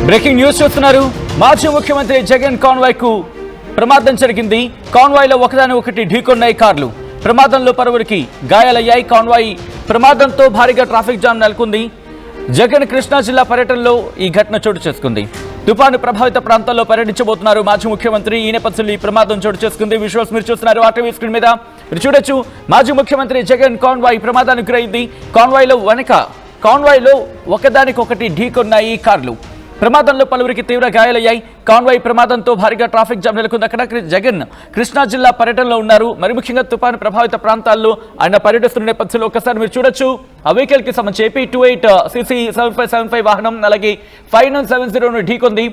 Breaking news చూస్తున్నారు. మాజీ ముఖ్యమంత్రి జగన్ కాన్వాయ్ కు ప్రమాదం జరిగింది. కాన్వాయ్ లో ఒకదాని ఒకటి ఢీకొన్నాయి కార్లు. ప్రమాదంలో పలువురికి గాయాలయ్యాయి. కాన్వాయ్ ప్రమాదంతో భారీగా ట్రాఫిక్ జామ్ నెలకొంది. జగన్ కృష్ణా జిల్లా పర్యటనలో ఈ ఘటన చోటు చేసుకుంది. తుఫాను ప్రభావిత ప్రాంతాల్లో పర్యటించబోతున్నారు మాజీ ముఖ్యమంత్రి. ఈ నేపథ్యంలో ఈ ప్రమాదం చోటు చేసుకుంది. విజువల్స్ మీరు చూస్తున్నారు ఆర్టీవీ స్క్రీన్ మీద. మీరు చూడొచ్చు, మాజీ ముఖ్యమంత్రి జగన్ కాన్వాయ్ ప్రమాదానికి గురైంది. కాన్వాయ్ లో ఒకదానికొకటి ఢీకొన్నాయి కార్లు. ప్రమాదంలో పలువురికి తీవ్ర గాయాలయ్యాయి. కాన్వాయ్ ప్రమాదంతో భారీగా ట్రాఫిక్ జామ్ నెలకొంది. అక్కడ జగన్ కృష్ణా జిల్లా పర్యటనలో ఉన్నారు. మరి ముఖ్యంగా తుఫాను ప్రభావిత ప్రాంతాల్లో ఆయన పర్యటిస్తున్న నేపథ్యంలో ఒకసారి మీరు చూడొచ్చు, ఆ వెహికల్ కి సంబంధించి AP28 CC 7575 వాహనం అలాగే 5970 ఢీకొంది.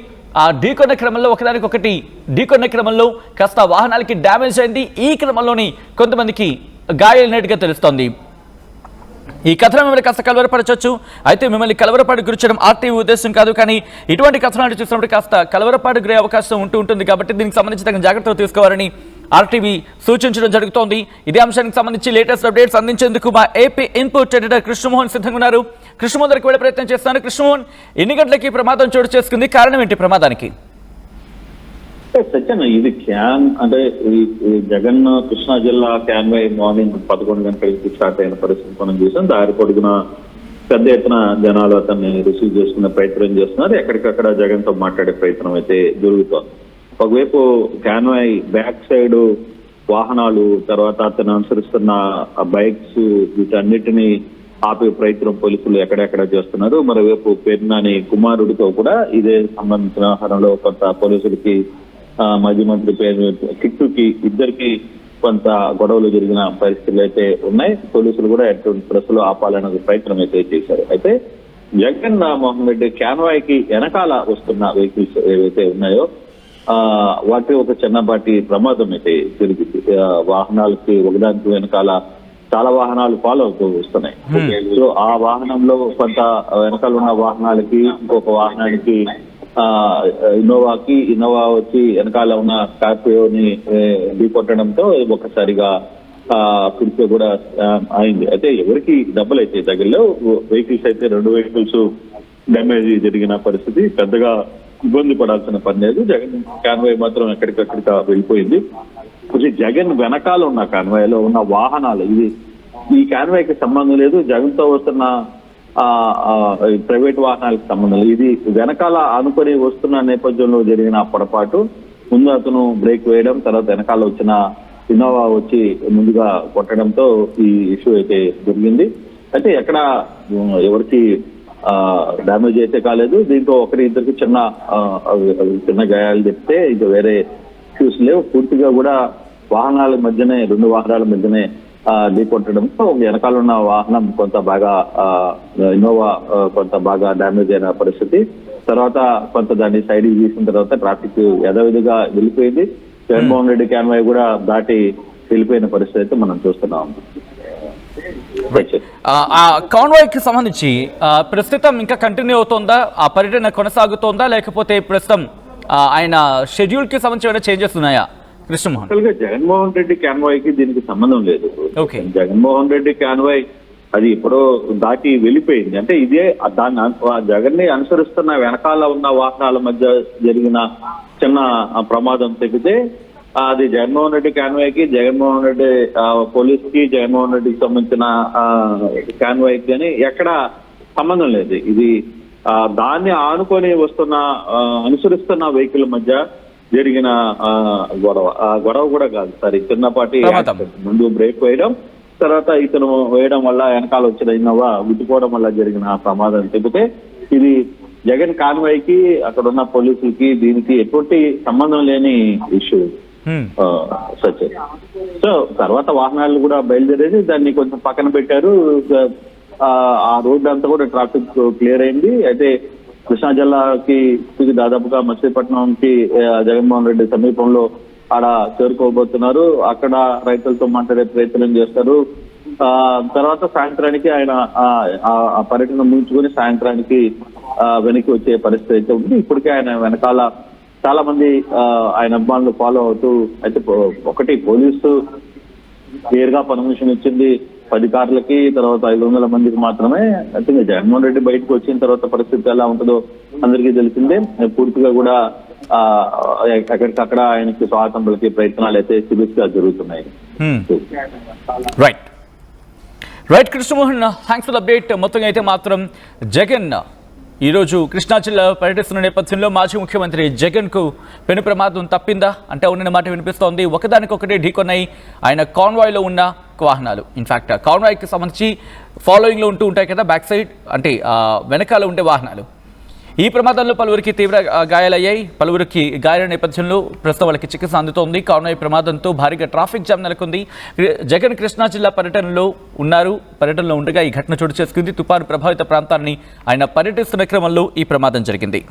ఆ ఢీకొన్న క్రమంలో ఒకదానికొకటి ఢీకొన్న క్రమంలో కాస్త వాహనాలకి డ్యామేజ్ అయింది. ఈ క్రమంలోని కొంతమందికి గాయాలైనట్టుగా తెలుస్తోంది. ఈ కథనం మిమ్మల్ని కాస్త కలవరపరచవచ్చు. అయితే మిమ్మల్ని కలవరపాటు గురించడం ఆర్టీవీ ఉద్దేశం కాదు, కానీ ఇటువంటి కథనాలు చూసినప్పుడు కాస్త కలవరపాటు గురే అవకాశం ఉంటుంది. కాబట్టి దీనికి సంబంధించి తగిన జాగ్రత్తలు తీసుకోవాలని ఆర్టీవీ సూచించడం జరుగుతోంది. ఇదే అంశానికి సంబంధించి లేటెస్ట్ అప్డేట్స్ అందించేందుకు మా ఏపీ ఇన్పుట్ ఎడిటర్ కృష్ణమోహన్ సిద్ధంగా ఉన్నారు. కృష్ణమోహన్ దగ్గరికి వెళ్ళే ప్రయత్నం చేస్తున్నాను. కృష్ణమోహన్, ఎన్ని గంటలకి ప్రమాదం చోటు చేసుకుంది? కారణం ఏంటి ప్రమాదానికి? సత్యన, ఇది అంటే జగన్ కృష్ణా జిల్లా క్యాన్వై మార్నింగ్ 11 గంటలకి స్టార్ట్ అయిన పరిస్థితి మనం చూసాం. దారి పొడుగున పెద్ద ఎత్తున జనాలు అతన్ని రిసీవ్ చేసుకునే ప్రయత్నం చేస్తున్నారు. ఎక్కడికక్కడ జగన్ తో మాట్లాడే ప్రయత్నం అయితే జరుగుతోంది. ఒకవైపు క్యాన్వై బ్యాక్ సైడ్ వాహనాలు, తర్వాత అతను అనుసరిస్తున్న బైక్స్, వీటన్నిటినీ ఆపే ప్రయత్నం పోలీసులు ఎక్కడెక్కడ చేస్తున్నారు. మరోవైపు పెన్నాని కుమారుడితో కూడా ఇదే సంబంధించిన వ్యవహారంలో కొంత పోలీసులకి మాజీ మంత్రి పేరు కిట్టుకి ఇద్దరికి కొంత గొడవలు జరిగిన పరిస్థితులు అయితే ఉన్నాయి. పోలీసులు కూడా ఎటువంటి ప్రశ్నలు ఆపాలనే ప్రయత్నం అయితే చేశారు. అయితే జగన్ మోహన్ రెడ్డి క్యాన్వాయ్కి వెనకాల వస్తున్న వెహికల్స్ ఏవైతే ఉన్నాయో వాటి ఒక చిన్నపాటి ప్రమాదం అయితే జరిగింది. వాహనాలకి ఒకదానికి వెనకాల చాలా వాహనాలు ఫాలో అవుతూ వస్తున్నాయి. సో ఆ వాహనంలో కొంత వెనకాల ఉన్న వాహనాలకి ఇంకొక వాహనానికి ఇన్నోవా వచ్చి వెనకాల ఉన్న స్కార్పియోని ఢీకొట్టడంతో ఒకసారిగా కుడితే కూడా అయింది. అయితే ఎవరికి దెబ్బలు అయితే తగిలిలో వెహికల్స్ అయితే 2 వెహికల్స్ డ్యామేజ్ జరిగిన పరిస్థితి. పెద్దగా ఇబ్బంది పడాల్సిన పని లేదు. జగన్ కాన్వాయ్ మాత్రం ఎక్కడికక్కడికి వెళ్ళిపోయింది. జగన్ వెనకాల ఉన్న కాన్వాయ్లో ఉన్న వాహనాలు, ఇది ఈ కాన్వాయ్కి సంబంధం లేదు, జగన్ తో వస్తున్న ప్రైవేట్ వాహనాలకు సంబంధం లేదు. ఇది వెనకాల ఆనుకొని వస్తున్న నేపథ్యంలో జరిగిన పొరపాటు. ముందు అతను బ్రేక్ వేయడం, తర్వాత వెనకాల వచ్చిన ఇన్నోవా వచ్చి ముందుగా కొట్టడంతో ఈ ఇష్యూ అయితే జరిగింది. అయితే ఎక్కడ ఎవరికి డ్యామేజ్ అయితే కాలేదు. దీంతో ఇద్దరికి చిన్న గాయాలు చెప్తే ఇంకా వేరే ఇష్యూస్ లేవు. పూర్తిగా కూడా వాహనాల మధ్యనే 2 వాహనాల మధ్యనే ఢీకొట్టడంతో వెనకాల ఉన్న వాహనం కొంత బాగా ఇన్నోవా కొంత బాగా డ్యామేజ్ అయిన పరిస్థితి. తర్వాత కొంత దాన్ని సైడ్ తీసిన తర్వాత ట్రాఫిక్ యథావిధిగా వెళ్ళిపోయింది. జగన్మోహన్ రెడ్డి క్యాన్వాయ్ కూడా దాటి వెళ్ళిపోయిన పరిస్థితి అయితే మనం చూస్తున్నాం. కాన్వాయ్ కి సంబంధించి ప్రస్తుతం ఇంకా కంటిన్యూ అవుతోందా? ఆ పర్యటన కొనసాగుతోందా, లేకపోతే ప్రస్తుతం ఆయన షెడ్యూల్ కి సంబంధించి చేంజెస్ ఉన్నాయా? కృష్ణమోహన్, జగన్మోహన్ రెడ్డి క్యాన్వాయ్ కి దీనికి సంబంధం లేదు. జగన్మోహన్ రెడ్డి క్యాన్వాయ్ అది ఎప్పుడో దాటి వెళ్ళిపోయింది. అంటే ఇదే దాన్ని జగన్ ని అనుసరిస్తున్న వెనకాల ఉన్న వాహనాల మధ్య జరిగిన చిన్న ప్రమాదం తెగితే అది జగన్మోహన్ రెడ్డి క్యాన్వాయ్ కి, జగన్మోహన్ రెడ్డి పోలీస్ కి, జగన్మోహన్ రెడ్డికి సంబంధించిన క్యాన్వాయ్ కి అని ఎక్కడ సంబంధం లేదు. ఇది దాన్ని ఆనుకొని వస్తున్న అనుసరిస్తున్న వెహికల్ మధ్య జరిగిన గొడవ కూడా కాదు సార్, చిన్నపాటి ముందు బ్రేక్ వేయడం, తర్వాత ఇతను వేయడం వల్ల వెనకాల వచ్చిన ఇన్నోవా గుద్దుకోవడం వల్ల జరిగిన ప్రమాదం చెబితే ఇది జగన్ కాన్వాయ్ కి అక్కడ ఉన్న పోలీసులకి దీనికి ఎటువంటి సంబంధం లేని ఇష్యూ సచ్. సో తర్వాత వాహనాలు కూడా బయలుదేరేది, దాన్ని కొంచెం పక్కన పెట్టారు. ఆ రోడ్డు అంతా కూడా ట్రాఫిక్ క్లియర్ అయింది. అయితే కృష్ణా జిల్లాకి దాదాపుగా మచిలీపట్నంకి జగన్మోహన్ రెడ్డి సమీపంలో ఆడ చేరుకోబోతున్నారు. అక్కడ రైతులతో మాట్లాడే ప్రయత్నం చేస్తారు. తర్వాత సాయంత్రానికి ఆయన ఆ పర్యటన ముగించుకొని సాయంత్రానికి వెనక్కి వచ్చే పరిస్థితి అయితే ఉంది. ఇప్పటికే ఆయన వెనకాల చాలా మంది ఆయన అభిమానులు ఫాలో అవుతూ, అయితే ఒకటి పోలీసు క్లియర్ గా పర్మిషన్ ఇచ్చింది, 10 కార్లకి, తర్వాత 500 మందికి మాత్రమే. అయితే జగన్మోహన్ రెడ్డి బయటకు వచ్చిన తర్వాత పరిస్థితి ఎలా ఉంటుందో అందరికీ తెలిసిందే. పూర్తిగా కూడా ఎక్కడికక్కడ ఆయనకి స్వాగతం పలికే ప్రయత్నాలు అయితే సిరీస్గా జరుగుతున్నాయి. Right Krishnamohan, thanks for the update. మొత్తంగా అయితే మాత్రం జగన్ ఈరోజు కృష్ణా జిల్లా పర్యటిస్తున్న నేపథ్యంలో మాజీ ముఖ్యమంత్రి జగన్కు పెను ప్రమాదం తప్పిందా అంటే ఉన్న మాట వినిపిస్తోంది. ఒకదానికొకటి ఢీకొన్నాయి ఆయన కాన్వాయ్లో ఉన్న వాహనాలు. ఇన్ఫాక్ట్ కాన్వాయ్కి సంబంధించి ఫాలోయింగ్లో ఉంటూ ఉంటాయి కదా, బ్యాక్ సైడ్ అంటే వెనకాల ఉండే వాహనాలు. ఈ ప్రమాదంలో పలువురికి తీవ్ర గాయాలయ్యాయి. పలువురికి గాయాల నేపథ్యంలో ప్రస్తుతం వాళ్ళకి చికిత్స అందుతోంది. కాన్వాయ్ ప్రమాదంతో భారీగా ట్రాఫిక్ జామ్ నెలకొంది. జగన్ కృష్ణా జిల్లా పర్యటనలో ఉండగా ఈ ఘటన చోటు చేసుకుంది. తుపాను ప్రభావిత ప్రాంతాన్ని ఆయన పర్యటిస్తున్న క్రమంలో ఈ ప్రమాదం జరిగింది.